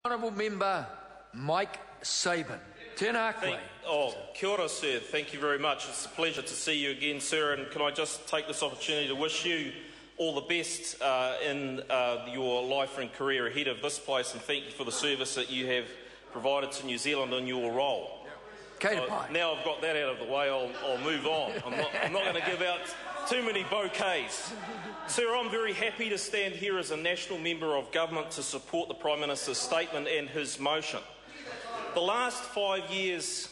Honourable Member Mike Sabin. Tēnā koe. Kia ora, sir. Thank you very much. It's a pleasure to see you again, sir, and can I just take this opportunity to wish you all the best in your life and career ahead of this place, and thank you for the service that you have provided to New Zealand in your role. Now I've got that out of the way, I'll move on. I'm not going to give out too many bouquets. Sir, I'm very happy to stand here as a national member of government to support the Prime Minister's statement and his motion. The last 5 years,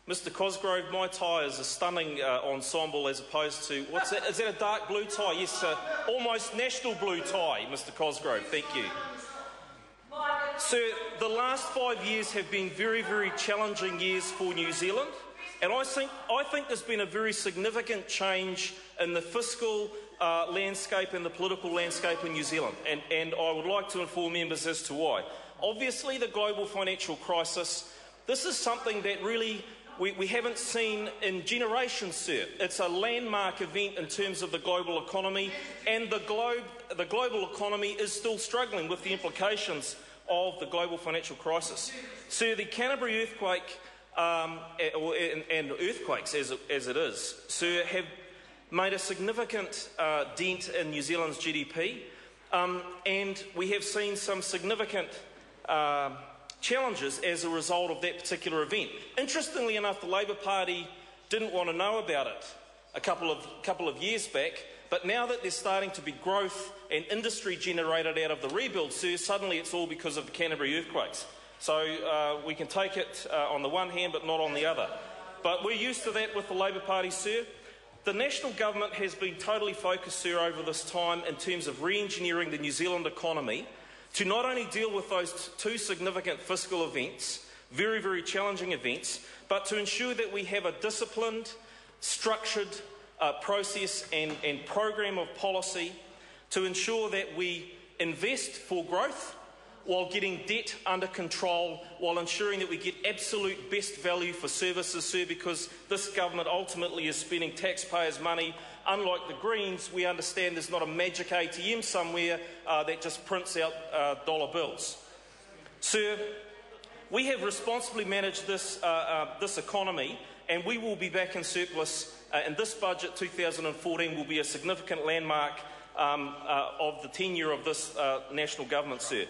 Mr Cosgrove, my tie is a stunning ensemble as opposed to, what's that? Is that a dark blue tie? Yes, almost national blue tie, Mr Cosgrove, thank you. Sir, the last 5 years have been very, very challenging years for New Zealand, and I think there's been a very significant change in the fiscal landscape and the political landscape in New Zealand, and I would like to inform members as to why. Obviously, the global financial crisis, this is something that really we haven't seen in generations, sir. It's a landmark event in terms of the global economy, and the global economy is still struggling with the implications of the global financial crisis. Sir, the Canterbury earthquake and earthquakes as it is, sir, have made a significant dent in New Zealand's GDP, and we have seen some significant challenges as a result of that particular event. Interestingly enough, the Labour Party didn't want to know about it a couple of years back, but now that there's starting to be growth and industry generated out of the rebuild, sir, suddenly it's all because of the Canterbury earthquakes. So we can take it on the one hand but not on the other. But we're used to that with the Labour Party, sir. The national government has been totally focused, sir, over this time in terms of re-engineering the New Zealand economy to not only deal with those two significant fiscal events, very, very challenging events, but to ensure that we have a disciplined, structured process and program of policy to ensure that we invest for growth while getting debt under control, while ensuring that we get absolute best value for services, sir, because this government ultimately is spending taxpayers' money. Unlike the Greens, we understand there's not a magic ATM somewhere that just prints out dollar bills. Sir, we have responsibly managed this economy, and we will be back in surplus. In this budget, 2014 will be a significant landmark of the tenure of this national government, sir.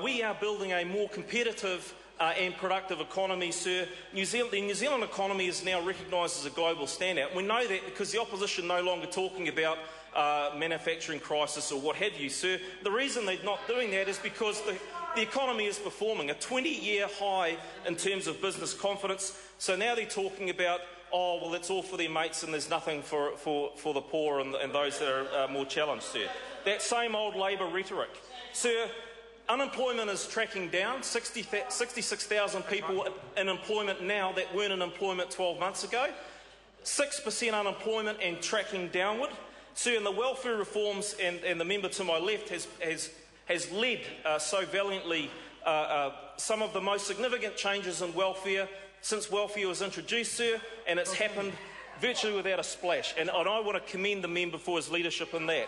We are building a more competitive and productive economy, sir. The New Zealand economy is now recognised as a global standout. We know that because the opposition no longer talking about manufacturing crisis or what have you, sir. The reason they're not doing that is because the economy is performing a 20-year high in terms of business confidence. So now they're talking about, oh, well, it's all for their mates and there's nothing for the poor and those that are more challenged, sir. That same old Labour rhetoric. Sir, unemployment is tracking down, 66,000 people in employment now that weren't in employment 12 months ago, 6% unemployment and tracking downward. Sir, and the welfare reforms, and the member to my left has led so valiantly some of the most significant changes in welfare since welfare was introduced, sir, and it's happened virtually without a splash. And I want to commend the member for his leadership in that.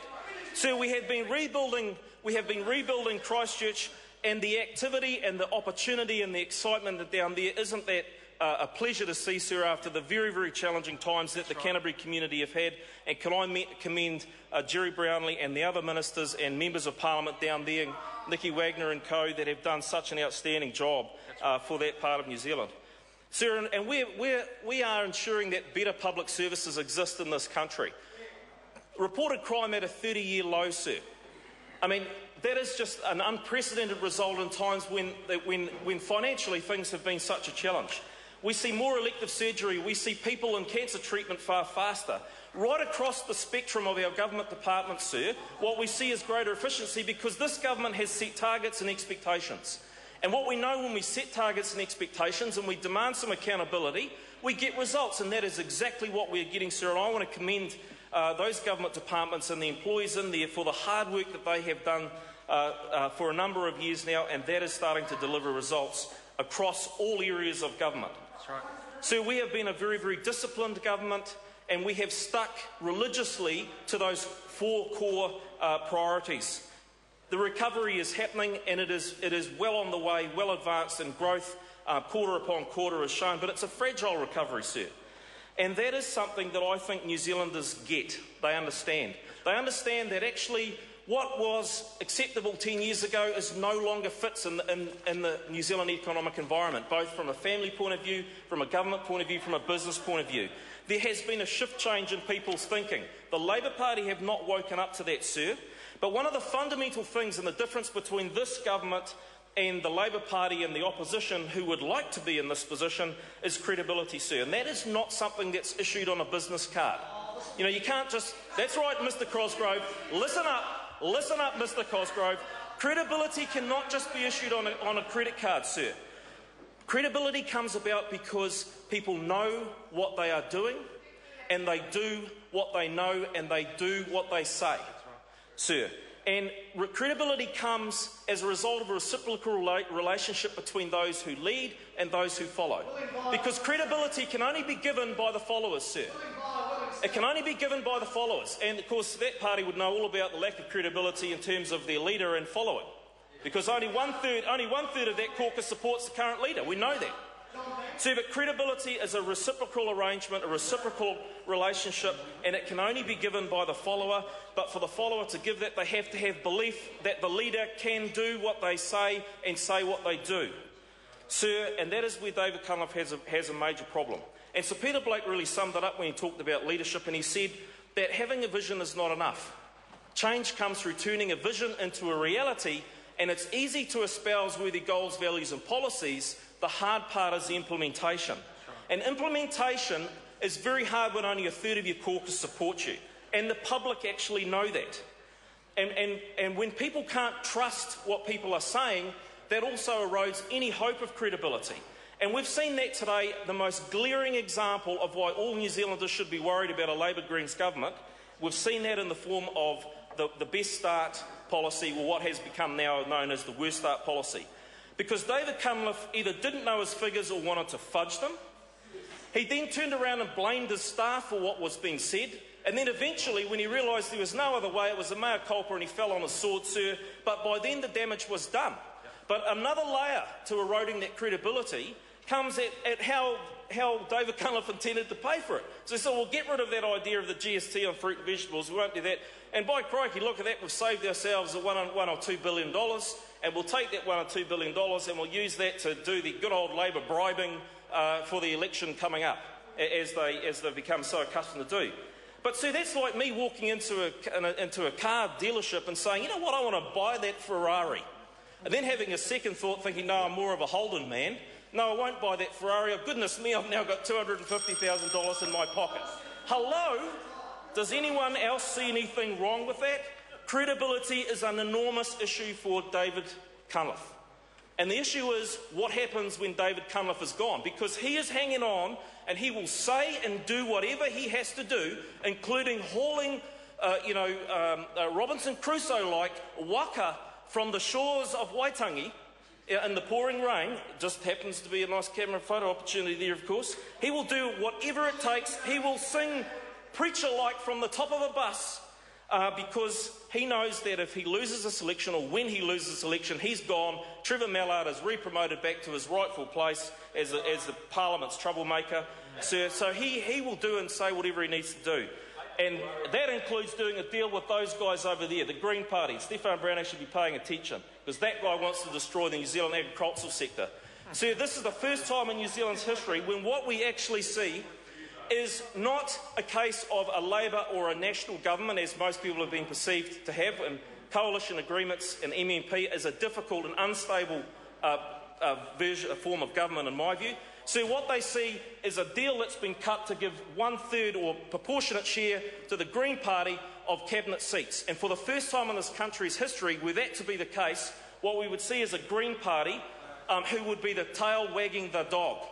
Sir, we have been rebuilding Christchurch, and the activity and the opportunity and the excitement down there, isn't that a pleasure to see, sir, after the very, very challenging times that the Canterbury community have had? And can I commend Jerry Brownlee and the other ministers and members of Parliament down there, Nicky Wagner and co, that have done such an outstanding job for that part of New Zealand. Sir, and we are ensuring that better public services exist in this country. Reported crime at a 30-year low, sir. I mean, that is just an unprecedented result in times when financially things have been such a challenge. We see more elective surgery, we see people in cancer treatment far faster. Right across the spectrum of our government departments, sir, what we see is greater efficiency because this government has set targets and expectations. And what we know when we set targets and expectations and we demand some accountability, we get results, and that is exactly what we're getting, sir. And I want to commend those government departments and the employees in there for the hard work that they have done for a number of years now, and that is starting to deliver results across all areas of government. That's right. So we have been a very, very disciplined government, and we have stuck religiously to those 4 core priorities. The recovery is happening, and it is well on the way, well advanced, and growth quarter upon quarter is shown, but it's a fragile recovery, sir. And that is something that I think New Zealanders get. They understand. They understand that actually what was acceptable 10 years ago is no longer fits in the New Zealand economic environment, both from a family point of view, from a government point of view, from a business point of view. There has been a shift change in people's thinking. The Labour Party have not woken up to that, sir. But one of the fundamental things and the difference between this government and the Labour Party and the opposition who would like to be in this position is credibility, sir. And that is not something that's issued on a business card. You know, you can't just... That's right, Mr Cosgrove. Listen up, Mr Cosgrove. Credibility cannot just be issued on a credit card, sir. Credibility comes about because people know what they are doing, and they do what they know, and they do what they say, sir. And credibility comes as a result of a reciprocal relationship between those who lead and those who follow. Because credibility can only be given by the followers, sir. It can only be given by the followers. And of course that party would know all about the lack of credibility in terms of their leader and following. Because only one third of that caucus supports the current leader. We know that. So, but credibility is a reciprocal arrangement, a reciprocal relationship, and it can only be given by the follower. But for the follower to give that, they have to have belief that the leader can do what they say and say what they do, sir. And that is where David Cunliffe has a major problem. And Sir Peter Blake really summed it up when he talked about leadership, and he said that having a vision is not enough. Change comes through turning a vision into a reality, and it's easy to espouse worthy goals, values and policies. The hard part is the implementation. And implementation is very hard when only a third of your caucus supports you. And the public actually know that. And when people can't trust what people are saying, that also erodes any hope of credibility. And we've seen that today, the most glaring example of why all New Zealanders should be worried about a Labour Greens government. We've seen that in the form of the Best Start policy, or what has become now known as the Worst Start policy. Because David Cunliffe either didn't know his figures or wanted to fudge them. He then turned around and blamed his staff for what was being said. And then eventually, when he realised there was no other way, it was a mea culpa and he fell on his sword, sir. But by then the damage was done. But another layer to eroding that credibility comes at how David Cunliffe intended to pay for it. So he said, well, get rid of that idea of the GST on fruit and vegetables. We won't do that. And by crikey, look at that. We've saved ourselves $1 or $2 billion. And we'll take that $1 or $2 billion and we'll use that to do the good old Labour bribing for the election coming up, as they've become so accustomed to do. But see, that's like me walking into a car dealership and saying, you know what, I want to buy that Ferrari. And then having a second thought, thinking, no, I'm more of a Holden man. No, I won't buy that Ferrari. Oh, goodness me, I've now got $250,000 in my pocket. Hello? Does anyone else see anything wrong with that? Credibility is an enormous issue for David Cunliffe. And the issue is what happens when David Cunliffe is gone, because he is hanging on and he will say and do whatever he has to do, including hauling, Robinson Crusoe-like waka from the shores of Waitangi in the pouring rain. Just happens to be a nice camera photo opportunity there, of course. He will do whatever it takes. He will sing preacher-like from the top of a bus because he knows that if he loses a selection, or when he loses a selection, he's gone. Trevor Mallard is re-promoted back to his rightful place as the Parliament's troublemaker. So he will do and say whatever he needs to do. And that includes doing a deal with those guys over there, the Green Party. Stefan Browning should be paying attention, because that guy wants to destroy the New Zealand agricultural sector. So this is the first time in New Zealand's history when what we actually see is not a case of a Labour or a national government, as most people have been perceived to have, and coalition agreements and MMP is a difficult and unstable form of government, in my view. So what they see is a deal that's been cut to give 1/3 or proportionate share to the Green Party of cabinet seats. And for the first time in this country's history, were that to be the case, what we would see is a Green Party who would be the tail wagging the dog.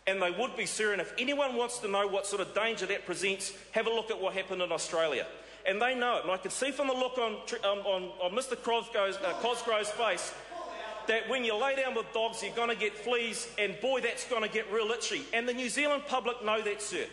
And they would be, sir, and if anyone wants to know what sort of danger that presents, have a look at what happened in Australia. And they know it. And I can see from the look on Mr Cosgrove's face that when you lay down with dogs, you're going to get fleas, and boy, that's going to get real itchy. And the New Zealand public know that, sir.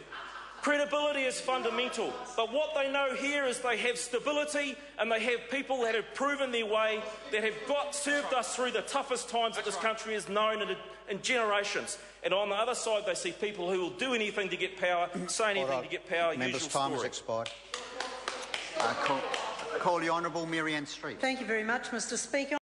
Credibility is fundamental, but what they know here is they have stability and they have people that have proven their way, that have served us through the toughest times that this country has known in generations. And on the other side, they see people who will do anything to get power, say anything to get power. Members' time has expired. Call the Honourable Mary Ann Street. Thank you very much, Mr. Speaker.